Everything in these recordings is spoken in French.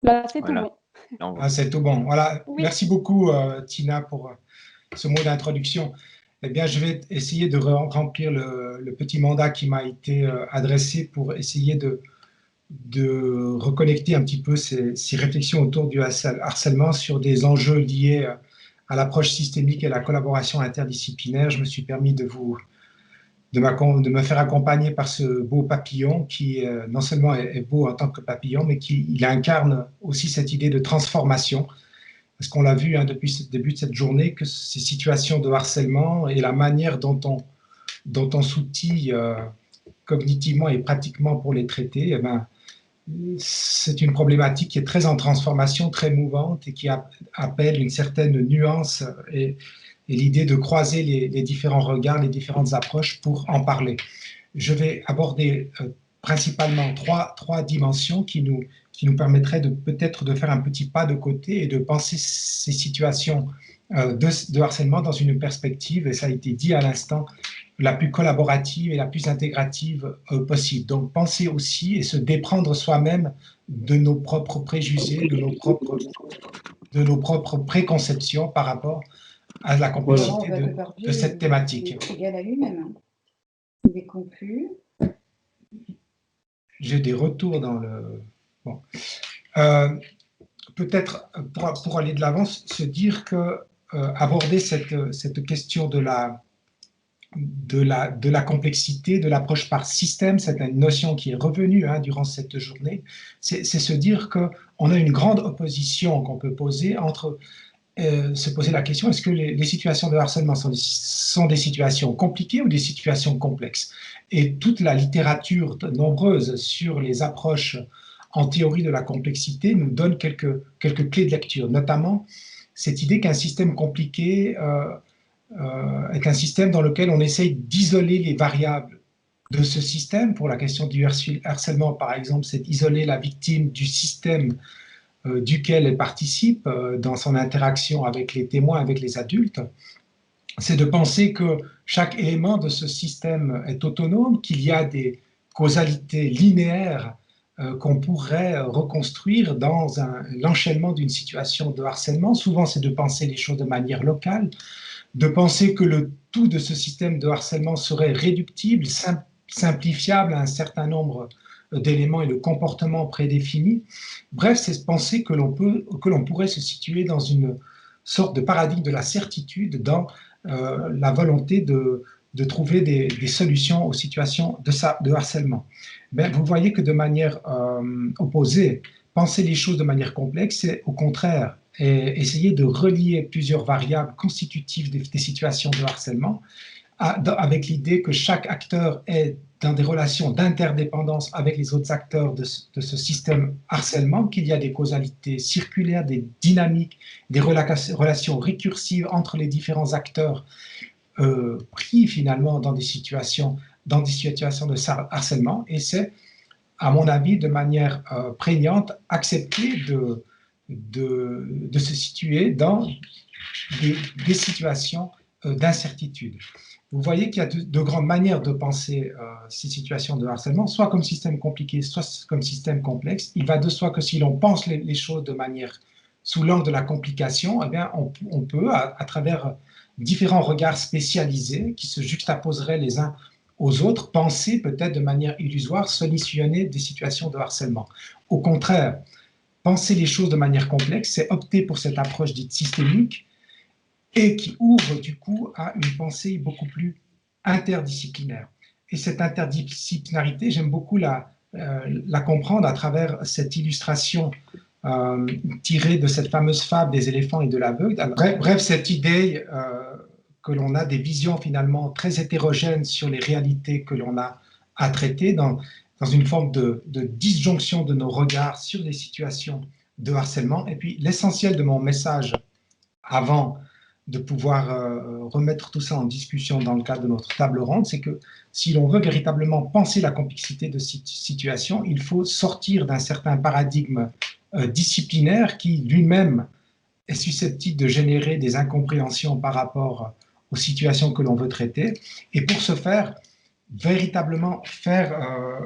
Bah, c'est tout Voilà. bon. Ah, c'est tout bon. Voilà. Oui. Merci beaucoup, Tina, pour ce mot d'introduction. Eh bien, je vais essayer de remplir le petit mandat qui m'a été adressé pour essayer de reconnecter un petit peu ces réflexions autour du harcèlement sur des enjeux liés à l'approche systémique et à la collaboration interdisciplinaire. Je me suis permis de me faire accompagner par ce beau papillon qui non seulement est beau en tant que papillon, mais il incarne aussi cette idée de transformation. Parce qu'on l'a vu depuis le début de cette journée, que ces situations de harcèlement et la manière dont on s'outille cognitivement et pratiquement pour les traiter, eh ben, c'est une problématique qui est très en transformation, très mouvante et qui appelle une certaine nuance et l'idée de croiser les différents regards, les différentes approches pour en parler. Je vais aborder principalement trois dimensions qui nous permettraient peut-être de faire un petit pas de côté et de penser ces situations de harcèlement dans une perspective, et ça a été dit à l'instant, la plus collaborative et la plus intégrative possible. Donc penser aussi et se déprendre soi-même de nos propres préjugés, de nos propres préconceptions par rapport à la complexité de cette thématique. Égal à lui-même. Des confus. J'ai des retours dans le... Bon. Peut-être, pour aller de l'avant, se dire que aborder cette question de la complexité, de l'approche par système, c'est une notion qui est revenue durant cette journée, c'est se dire qu'on a une grande opposition qu'on peut poser entre se poser la question, est-ce que les situations de harcèlement sont des situations compliquées ou des situations complexes? Et toute la littérature nombreuse sur les approches en théorie de la complexité nous donne quelques clés de lecture, notamment cette idée qu'un système compliqué est un système dans lequel on essaye d'isoler les variables de ce système. Pour la question du harcèlement, par exemple, c'est d'isoler la victime du système duquel elle participe dans son interaction avec les témoins, avec les adultes. C'est de penser que chaque élément de ce système est autonome, qu'il y a des causalités linéaires qu'on pourrait reconstruire dans l'enchaînement d'une situation de harcèlement. Souvent, c'est de penser les choses de manière locale, de penser que le tout de ce système de harcèlement serait réductible, simplifiable à un certain nombre d'éléments et de comportements prédéfinis. Bref, c'est penser que l'on pourrait se situer dans une sorte de paradigme de la certitude dans la volonté de trouver des solutions aux situations de harcèlement. Mais vous voyez que de manière opposée, penser les choses de manière complexe, c'est au contraire essayer de relier plusieurs variables constitutives des situations de harcèlement avec l'idée que chaque acteur est dans des relations d'interdépendance avec les autres acteurs de ce système harcèlement, qu'il y a des causalités circulaires, des dynamiques, des relations récursives entre les différents acteurs pris finalement dans des situations de harcèlement. Et c'est, à mon avis, de manière prégnante, accepter de se situer dans des situations d'incertitude. Vous voyez qu'il y a de grandes manières de penser ces situations de harcèlement, soit comme système compliqué, soit comme système complexe. Il va de soi que si l'on pense les choses de manière sous l'angle de la complication, eh bien, on peut, à travers différents regards spécialisés qui se juxtaposeraient les uns aux autres, penser peut-être de manière illusoire, solutionner des situations de harcèlement. Au contraire, penser les choses de manière complexe, c'est opter pour cette approche dite systémique, et qui ouvre du coup à une pensée beaucoup plus interdisciplinaire. Et cette interdisciplinarité, j'aime beaucoup la comprendre à travers cette illustration tirée de cette fameuse fable des éléphants et de l'aveugle. Bref, cette idée que l'on a des visions finalement très hétérogènes sur les réalités que l'on a à traiter dans une forme de disjonction de nos regards sur les situations de harcèlement. Et puis l'essentiel de mon message avant de pouvoir remettre tout ça en discussion dans le cadre de notre table ronde, c'est que si l'on veut véritablement penser la complexité de cette situation, il faut sortir d'un certain paradigme disciplinaire qui lui-même est susceptible de générer des incompréhensions par rapport aux situations que l'on veut traiter. Et pour ce faire, véritablement faire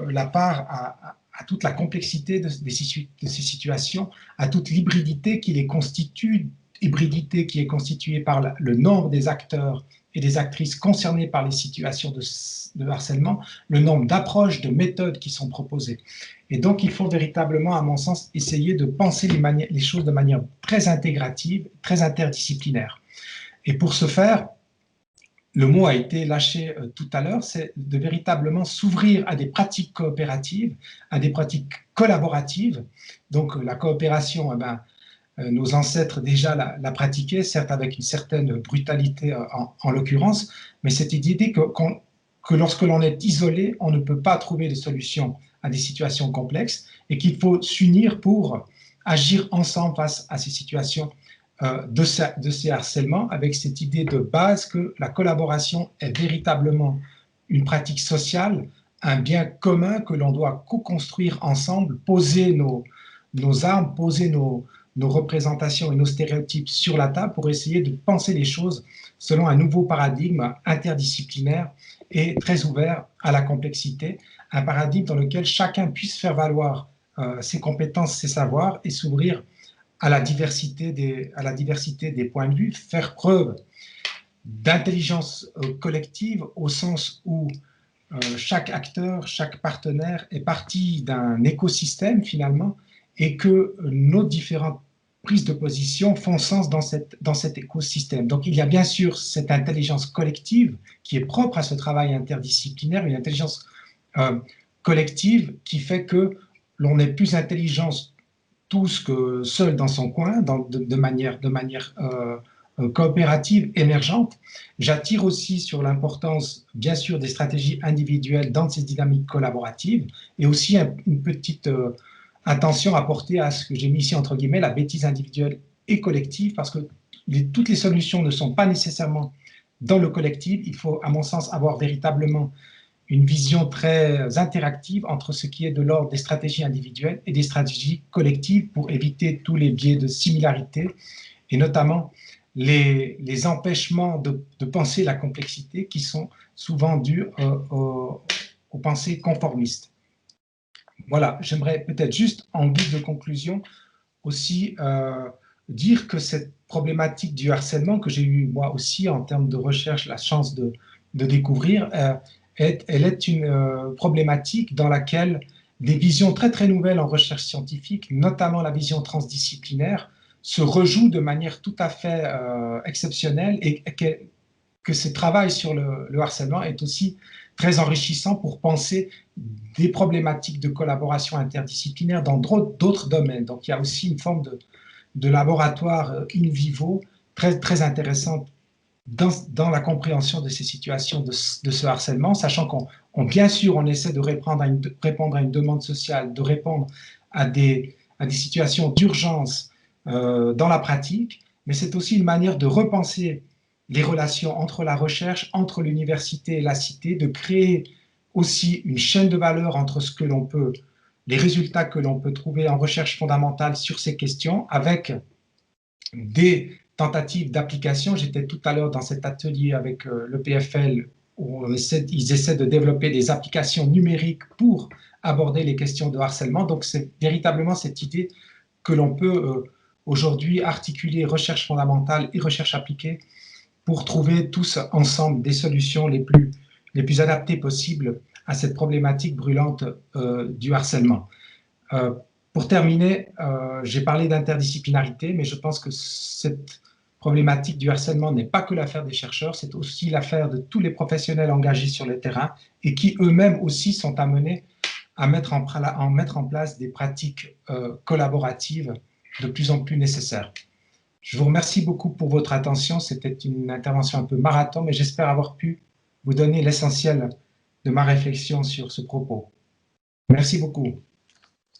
la part à à toute la complexité de ces situations, à toute l'hybridité qui les constitue, hybridité qui est constituée par le nombre des acteurs et des actrices concernées par les situations de harcèlement, le nombre d'approches, de méthodes qui sont proposées. Et donc, il faut véritablement, à mon sens, essayer de penser les choses de manière très intégrative, très interdisciplinaire. Et pour ce faire, le mot a été lâché tout à l'heure, c'est de véritablement s'ouvrir à des pratiques coopératives, à des pratiques collaboratives. Donc la coopération, nos ancêtres déjà la pratiquaient, certes avec une certaine brutalité en l'occurrence, mais cette idée que lorsque l'on est isolé, on ne peut pas trouver de solution à des situations complexes et qu'il faut s'unir pour agir ensemble face à ces situations de ces harcèlements, avec cette idée de base que la collaboration est véritablement une pratique sociale, un bien commun que l'on doit co-construire ensemble, poser nos armes, poser nos représentations et nos stéréotypes sur la table pour essayer de penser les choses selon un nouveau paradigme interdisciplinaire et très ouvert à la complexité, un paradigme dans lequel chacun puisse faire valoir ses compétences, ses savoirs et s'ouvrir à la diversité des points de vue, faire preuve d'intelligence collective au sens où chaque acteur, chaque partenaire est partie d'un écosystème finalement et que nos différentes prises de position font sens dans cet écosystème. Donc il y a bien sûr cette intelligence collective qui est propre à ce travail interdisciplinaire, une intelligence collective qui fait que l'on est plus intelligent tous que seul dans son coin, de manière coopérative, émergente. J'attire aussi sur l'importance, bien sûr, des stratégies individuelles dans ces dynamiques collaboratives et aussi une petite attention à porter à ce que j'ai mis ici entre guillemets la bêtise individuelle et collective, parce que toutes les solutions ne sont pas nécessairement dans le collectif. Il faut, à mon sens, avoir véritablement une vision très interactive entre ce qui est de l'ordre des stratégies individuelles et des stratégies collectives pour éviter tous les biais de similarité et notamment les empêchements de penser la complexité qui sont souvent dus aux pensées conformistes. Voilà, j'aimerais peut-être juste en guise de conclusion aussi dire que cette problématique du harcèlement que j'ai eu moi aussi en termes de recherche la chance de découvrir, elle est une problématique dans laquelle des visions très très nouvelles en recherche scientifique, notamment la vision transdisciplinaire, se rejouent de manière tout à fait exceptionnelle et que ce travail sur le harcèlement est aussi très enrichissant pour penser des problématiques de collaboration interdisciplinaire dans d'autres domaines. Donc il y a aussi une forme de laboratoire in vivo très, très intéressante dans la compréhension de ces situations de ce harcèlement, sachant qu'on bien sûr, on essaie de répondre à une demande sociale, de répondre à des situations d'urgence dans la pratique, mais c'est aussi une manière de repenser les relations entre la recherche, entre l'université et la cité, de créer aussi une chaîne de valeur entre ce que l'on peut, les résultats que l'on peut trouver en recherche fondamentale sur ces questions, avec des tentatives d'application. J'étais tout à l'heure dans cet atelier avec le PFL où ils essaient de développer des applications numériques pour aborder les questions de harcèlement. Donc c'est véritablement cette idée que l'on peut aujourd'hui articuler recherche fondamentale et recherche appliquée pour trouver tous ensemble des solutions les plus adaptées possibles à cette problématique brûlante du harcèlement. Pour terminer, j'ai parlé d'interdisciplinarité, mais je pense que cette problématique du harcèlement n'est pas que l'affaire des chercheurs, c'est aussi l'affaire de tous les professionnels engagés sur le terrain et qui eux-mêmes aussi sont amenés à mettre en place des pratiques collaboratives de plus en plus nécessaires. Je vous remercie beaucoup pour votre attention. C'était une intervention un peu marathon, mais j'espère avoir pu vous donner l'essentiel de ma réflexion sur ce propos. Merci beaucoup.